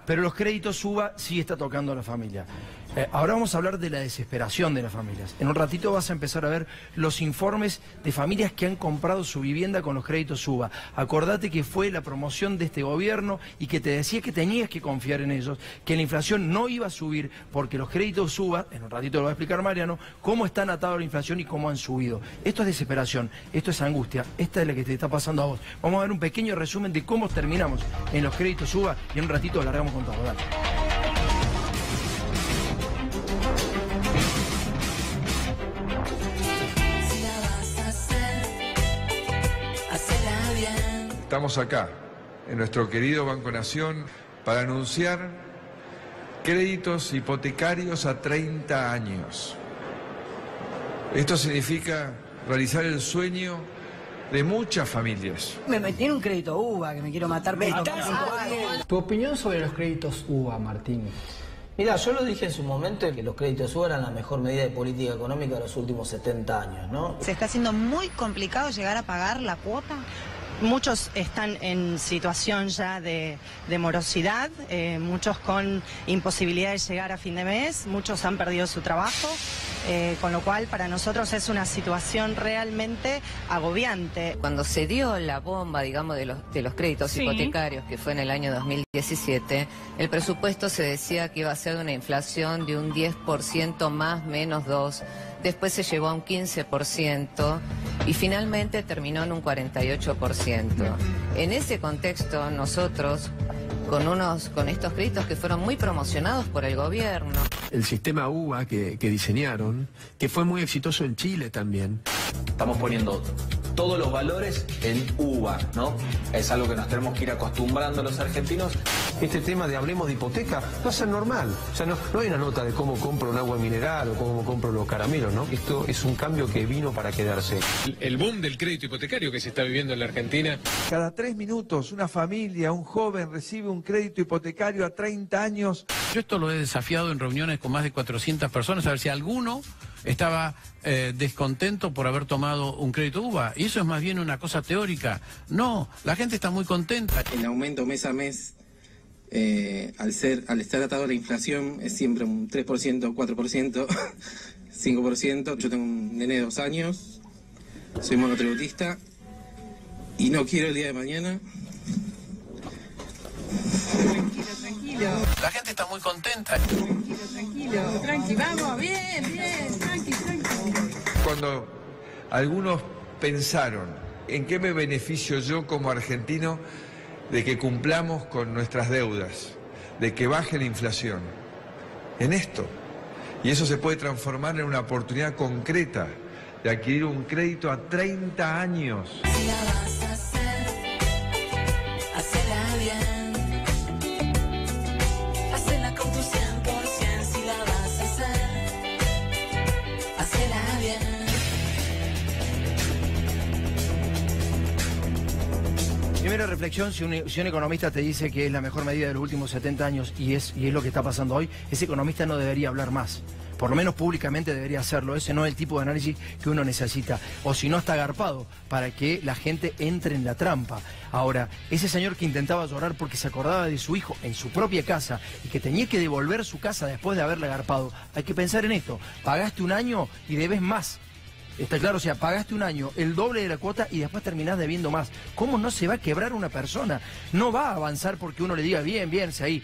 pero los créditos UBA sí está tocando a la familia. Ahora vamos a hablar de la desesperación de las familias. En un ratito vas a empezar a ver los informes de familias que han comprado su vivienda con los créditos UBA. Acordate que fue la promoción de este gobierno y que te decía que tenías que confiar en ellos, que la inflación no iba a subir porque los créditos UBA, en un ratito lo va a explicar Mariano, cómo están atados a la inflación y cómo han subido. Esto es desesperación, esto es angustia, esta es la que te está pasando a vos. Vamos a ver un pequeño resumen de cómo terminamos en los créditos UBA y en un ratito largamos con todo. Dale. Estamos acá, en nuestro querido Banco Nación, para anunciar créditos hipotecarios a 30 años. Esto significa realizar el sueño de muchas familias. Me metí en un crédito UBA, que me quiero matar. Tu opinión sobre los créditos UBA, Martín. Mira, yo lo dije en su momento que los créditos UBA eran la mejor medida de política económica de los últimos 70 años, ¿no? ¿Se está haciendo muy complicado llegar a pagar la cuota? Muchos están en situación ya de morosidad, muchos con imposibilidad de llegar a fin de mes, muchos han perdido su trabajo, con lo cual para nosotros es una situación realmente agobiante. Cuando se dio la bomba, digamos, de los créditos hipotecarios, que fue en el año 2017, el presupuesto se decía que iba a ser una inflación de un 10% más menos 2%. Después se llegó a un 15% y finalmente terminó en un 48%. En ese contexto nosotros, con estos créditos que fueron muy promocionados por el gobierno. El sistema UBA que diseñaron, que fue muy exitoso en Chile también. Estamos poniendo todos los valores en UBA, ¿no? Es algo que nos tenemos que ir acostumbrando los argentinos. Este tema de hablemos de hipoteca va a ser normal. O sea, no hay una nota de cómo compro un agua mineral o cómo compro los caramelos, ¿no? Esto es un cambio que vino para quedarse. El boom del crédito hipotecario que se está viviendo en la Argentina. Cada 3 minutos una familia, un joven recibe un crédito hipotecario a 30 años. Yo esto lo he desafiado en reuniones con más de 400 personas, a ver si alguno estaba descontento por haber tomado un crédito UBA. Y eso es más bien una cosa teórica. No, la gente está muy contenta. El aumento mes a mes, al estar atado a la inflación, es siempre un 3%, 4%, 5%. Yo tengo un nene de 2 años, soy monotributista y no quiero el día de mañana. Tranquilo. La gente está muy contenta. Tranqui, vamos, bien, tranqui. Cuando algunos pensaron, ¿en qué me beneficio yo como argentino de que cumplamos con nuestras deudas, de que baje la inflación? En esto. Y eso se puede transformar en una oportunidad concreta de adquirir un crédito a 30 años. Si la vas a hacer, hacela bien. Hacela con tu 100%. Si la vas a hacer, hacela bien. Primera reflexión, si un economista te dice que es la mejor medida de los últimos 70 años y es lo que está pasando hoy, ese economista no debería hablar más. Por lo menos públicamente debería hacerlo. Ese no es el tipo de análisis que uno necesita. O si no, está agarpado para que la gente entre en la trampa. Ahora, ese señor que intentaba llorar porque se acordaba de su hijo en su propia casa y que tenía que devolver su casa después de haberla agarpado, hay que pensar en esto. Pagaste un año y debes más. Está claro, o sea, pagaste un año, el doble de la cuota y después terminás debiendo más. ¿Cómo no se va a quebrar una persona? No va a avanzar porque uno le diga, bien, ahí.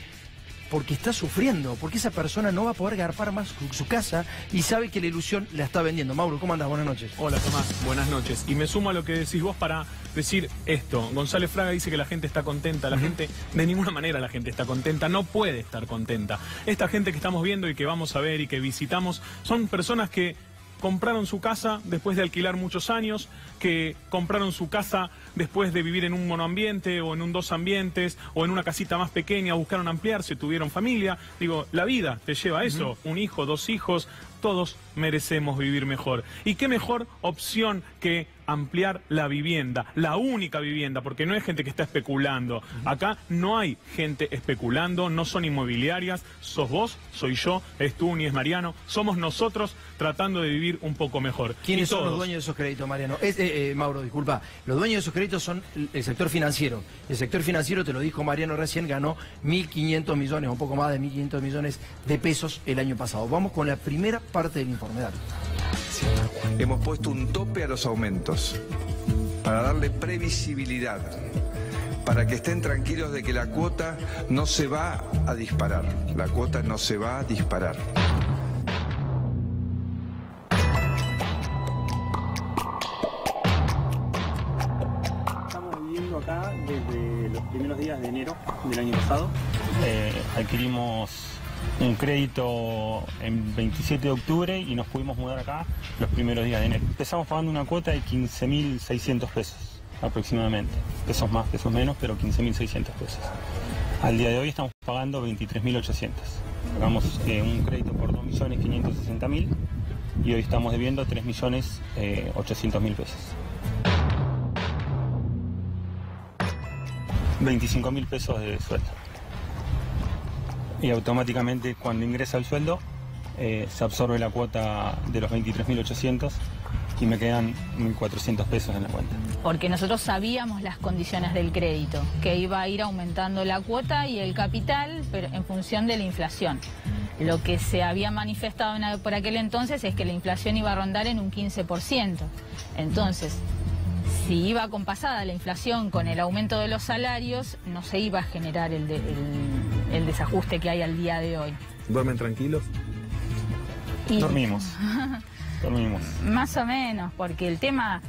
Porque está sufriendo, porque esa persona no va a poder garpar más su casa y sabe que la ilusión la está vendiendo. Mauro, ¿cómo andás? Buenas noches. Hola, Tomás. Buenas noches. Y me sumo a lo que decís vos para decir esto. González Fraga dice que la gente está contenta. La gente, de ninguna manera la gente está contenta. No puede estar contenta. Esta gente que estamos viendo y que vamos a ver y que visitamos son personas que compraron su casa después de alquilar muchos años, que compraron su casa después de vivir en un monoambiente o en un 2 ambientes o en una casita más pequeña, buscaron ampliarse, tuvieron familia. Digo, la vida te lleva a eso, un hijo, 2 hijos, todos merecemos vivir mejor. ¿Y qué mejor opción que ampliar la vivienda, la única vivienda, porque no hay gente que está especulando. Acá no hay gente especulando, no son inmobiliarias, sos vos, soy yo, es tú ni es Mariano, somos nosotros tratando de vivir un poco mejor. ¿Quiénes son los dueños de esos créditos, Mariano? Mauro, disculpa, los dueños de esos créditos son el sector financiero. El sector financiero, te lo dijo Mariano recién, ganó 1.500 millones, un poco más de 1.500 millones de pesos el año pasado. Vamos con la primera parte del informe, dale. Hemos puesto un tope a los aumentos para darle previsibilidad, para que estén tranquilos de que la cuota no se va a disparar. La cuota no se va a disparar. Estamos viviendo acá desde los primeros días de enero del año pasado. Adquirimos un crédito en 27 de octubre y nos pudimos mudar acá los primeros días de enero. Empezamos pagando una cuota de 15.600 pesos aproximadamente. Pesos más, pesos menos, pero 15.600 pesos. Al día de hoy estamos pagando 23.800. Pagamos un crédito por 2.560.000 y hoy estamos debiendo 3.800.000 pesos. 25.000 pesos de sueldo. Y automáticamente cuando ingresa el sueldo se absorbe la cuota de los 23.800 y me quedan 1.400 pesos en la cuenta. Porque nosotros sabíamos las condiciones del crédito, que iba a ir aumentando la cuota y el capital, pero en función de la inflación. Lo que se había manifestado por aquel entonces es que la inflación iba a rondar en un 15%. Entonces, si iba acompasada la inflación con el aumento de los salarios, no se iba a generar el desajuste que hay al día de hoy. ¿Duermen tranquilos? Dormimos. Dormimos. Más o menos, porque el tema,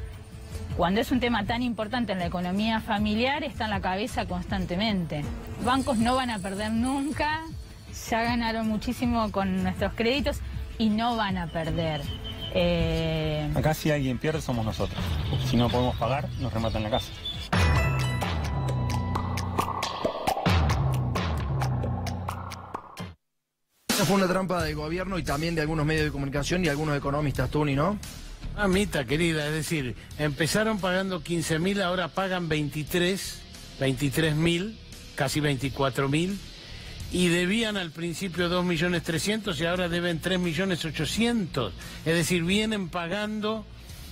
cuando es un tema tan importante en la economía familiar, está en la cabeza constantemente. Bancos no van a perder nunca, ya ganaron muchísimo con nuestros créditos y no van a perder. Acá si alguien pierde somos nosotros. Si no podemos pagar, nos rematan la casa. Esa fue una trampa del gobierno y también de algunos medios de comunicación y algunos economistas, Tuni, ¿no? Mamita querida, es decir, empezaron pagando 15.000, ahora pagan 23.000, casi 24.000. Y debían al principio 2.300.000 y ahora deben 3.800.000. Es decir, vienen pagando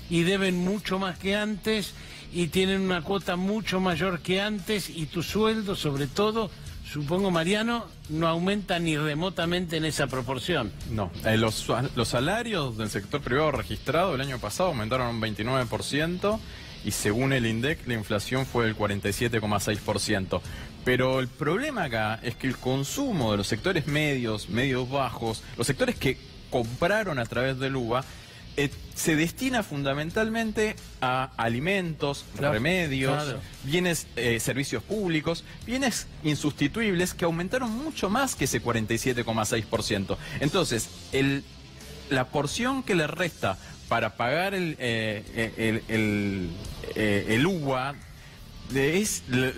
y deben mucho más que antes y tienen una cuota mucho mayor que antes y tu sueldo, sobre todo, supongo, Mariano, no aumenta ni remotamente en esa proporción. No, los salarios del sector privado registrado el año pasado aumentaron un 29%. Y según el INDEC, la inflación fue del 47,6%. Pero el problema acá es que el consumo de los sectores medios, medios bajos, los sectores que compraron a través del UVA, se destina fundamentalmente a alimentos, remedios, bienes, servicios públicos, bienes insustituibles que aumentaron mucho más que ese 47,6%. Entonces, la porción que le resta para pagar el UVA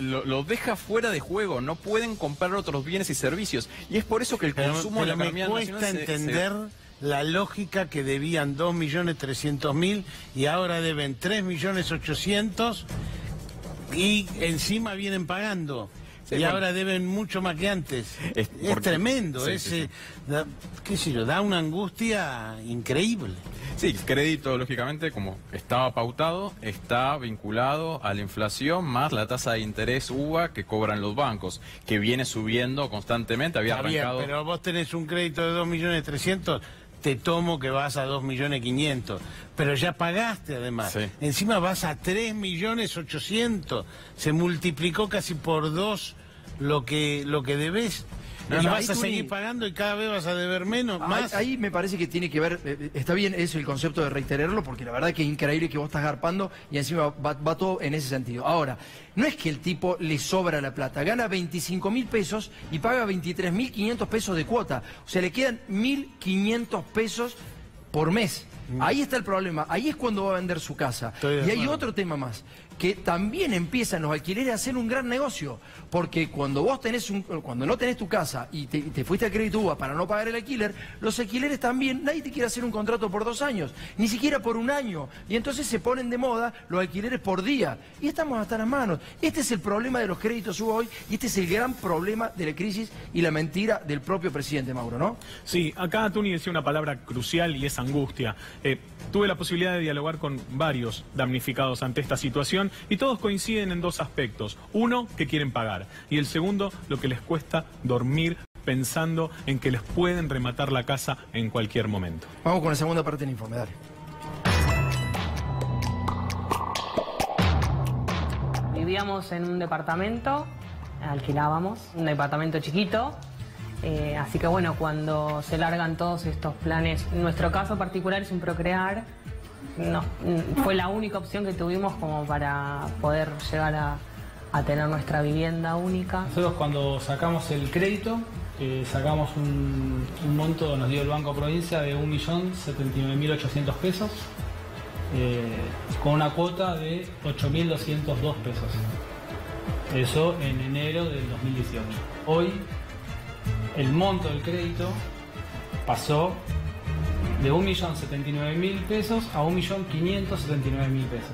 lo deja fuera de juego, no pueden comprar otros bienes y servicios. Y es por eso que el consumo de la economía nacional me cuesta entender la lógica que debían 2.300.000 y ahora deben 3.800.000 y encima vienen pagando. Sí, y ahora deben mucho más que antes. Es tremendo, qué sé yo, da una angustia increíble. Sí, el crédito, lógicamente, como estaba pautado, está vinculado a la inflación más la tasa de interés UVA que cobran los bancos, que viene subiendo constantemente, había arrancado... Bien, pero vos tenés un crédito de 2.300.000, te tomo que vas a 2.500.000, pero ya pagaste además. Sí. Encima vas a 3.800.000, se multiplicó casi por 2 lo que debes. Y vas a seguir pagando y cada vez vas a deber menos, más. Ahí me parece que tiene que ver, está bien eso, el concepto de reiterarlo, porque la verdad que es increíble que vos estás garpando y encima va todo en ese sentido. Ahora, no es que el tipo le sobra la plata, gana 25.000 pesos y paga 23.500 pesos de cuota. O sea, le quedan 1.500 pesos por mes. Ahí está el problema, ahí es cuando va a vender su casa. Y hay otro tema más. que también empiezan los alquileres a hacer un gran negocio, porque cuando vos cuando no tenés tu casa y te fuiste a crédito UBA para no pagar el alquiler, los alquileres también, nadie te quiere hacer un contrato por 2 años, ni siquiera por 1 año, y entonces se ponen de moda los alquileres por día, y estamos hasta las manos. Este es el problema de los créditos UBA hoy, y este es el gran problema de la crisis y la mentira del propio presidente Mauro, ¿no? Sí, acá Tuni decía una palabra crucial y es angustia. Tuve la posibilidad de dialogar con varios damnificados ante esta situación y todos coinciden en 2 aspectos. Uno, que quieren pagar, y el segundo, lo que les cuesta dormir pensando en que les pueden rematar la casa en cualquier momento. Vamos con la segunda parte del informe, dale. Vivíamos en un departamento, alquilábamos un departamento chiquito, así que bueno, cuando se largan todos estos planes, en nuestro caso particular es un procrear, fue la única opción que tuvimos como para poder llegar a tener nuestra vivienda única. Nosotros cuando sacamos el crédito, sacamos un monto, nos dio el Banco Provincia de 1.079.800 pesos, con una cuota de 8.202 pesos. Eso en enero del 2018. Hoy el monto del crédito pasó de 1.079.000 pesos a 1.579.000 pesos.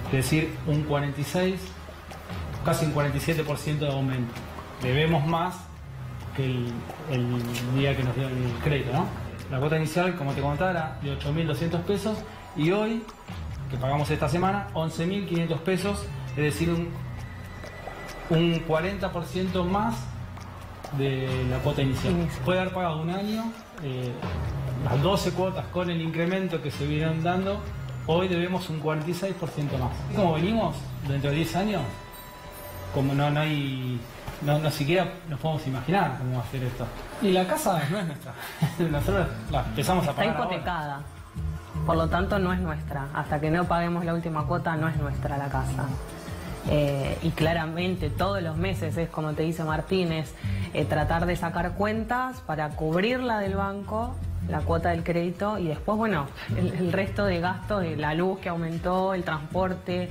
Es decir, un 46, casi un 47% de aumento. Debemos más que el día que nos dio el crédito, ¿no? La cuota inicial, como te contaba, era de 8.200 pesos y hoy, que pagamos esta semana, 11.500 pesos, es decir, un 40% más de la cuota inicial. Puede haber pagado 1 año, las 12 cuotas con el incremento que se vienen dando, hoy debemos un 46% más. Y como venimos, dentro de 10 años, como no siquiera nos podemos imaginar cómo va a ser esto. Y la casa no es nuestra. Nosotros la empezamos a pagar. Está hipotecada, por lo tanto no es nuestra. Hasta que no paguemos la última cuota no es nuestra la casa. Y claramente todos los meses es como te dice Martínez, tratar de sacar cuentas para cubrirla del banco, la cuota del crédito y después, bueno, el resto de gastos, la luz que aumentó, el transporte,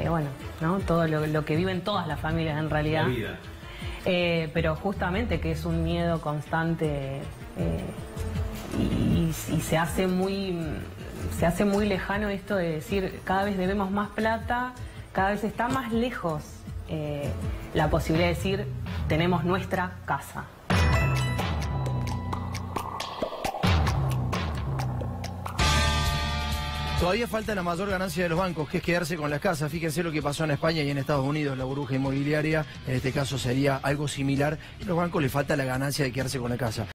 bueno, ¿no? Todo lo que viven todas las familias en realidad. La vida. Pero justamente que es un miedo constante y se hace muy lejano esto de decir cada vez debemos más plata, cada vez está más lejos la posibilidad de decir tenemos nuestra casa. Todavía falta la mayor ganancia de los bancos, que es quedarse con las casas. Fíjense lo que pasó en España y en Estados Unidos, la burbuja inmobiliaria. En este caso sería algo similar. A los bancos les falta la ganancia de quedarse con la casa.